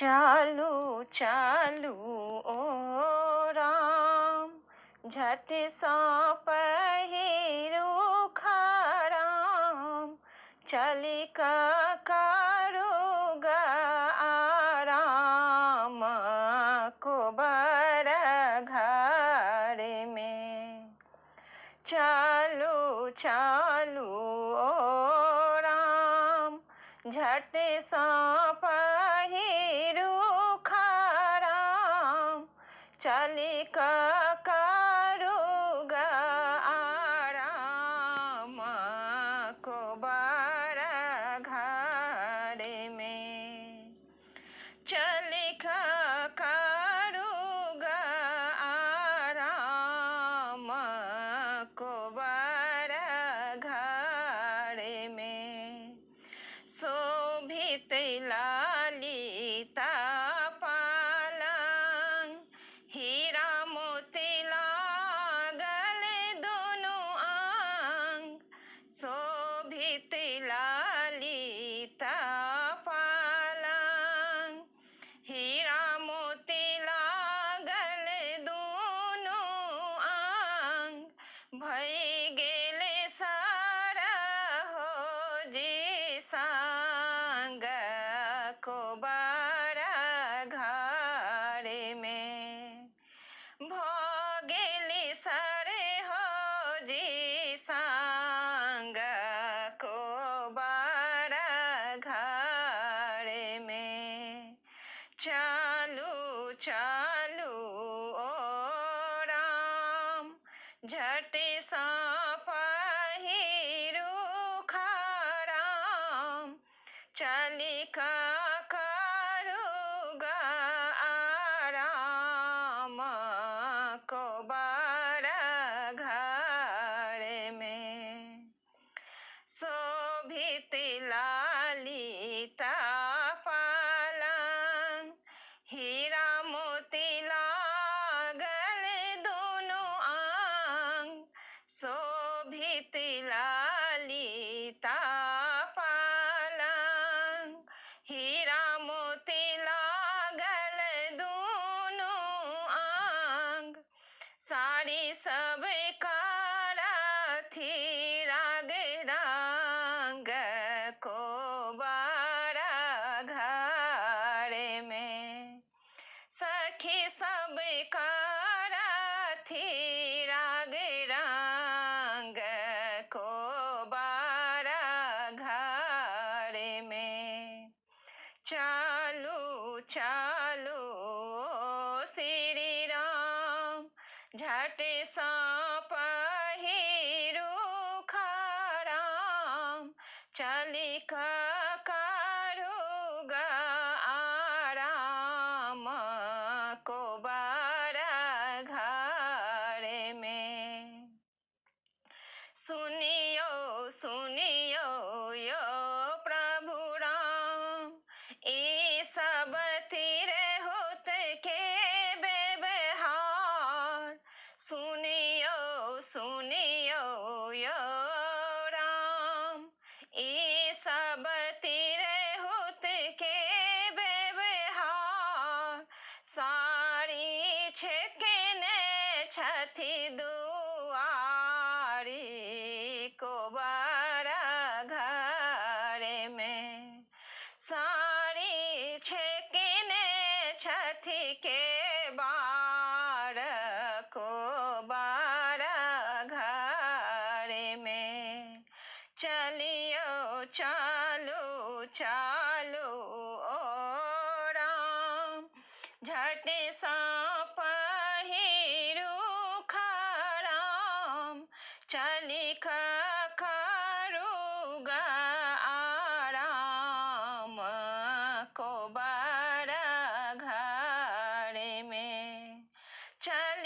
चालू चालू ओ राम, झट सा पहिरू खराम, चल करुगा आराम को बर घर में। चालू चालू ओ राम, झट सा पहिरू खराम, चल करुगा आराम को बर घर में। चल करुगा आराम को बर घर में। शोभित ललिता पालंग, हीरा मोती लागल दोनों अंग। शोभित ललिता पालंग, हीरा मोती लागल दोनों अंग। भई गेले सारा हो जी संग को बर घर में। भगेली सारे हो जी संग को बर घर में। चालू चालू ओ राम, झट सा पहिरू खराम, चल करुगा आराम को बर घर में। शोभित ललिता पालंग, हीरा मोती लागल दोनों अंग। शोभित ललिता पालंग, हीरा मोती लागल दोनों अंग। साड़ी सब कराथी राग रंग को बर घर में। सखी सब कराथी राग रंग को बर घर में। चालू चालू ओ श्री राम, झट सा पहिरू खराम, चल करुगा आराम को बर घर में। सुनियो सुनियो यो प्रभु राम, ई सब तीर होत के व्यवहार। सुनियो सुनियो यो राम, ई सब तीर होत के व्यवहार। साड़ी छेकने छथि दुआरी को बर घर में। साड़ी छेकने छथि के बार को बर घर में। चलियो चालू चालू ओ राम, झट सा पहिरू खराम, चल करुगा आराम को बर घर में। चल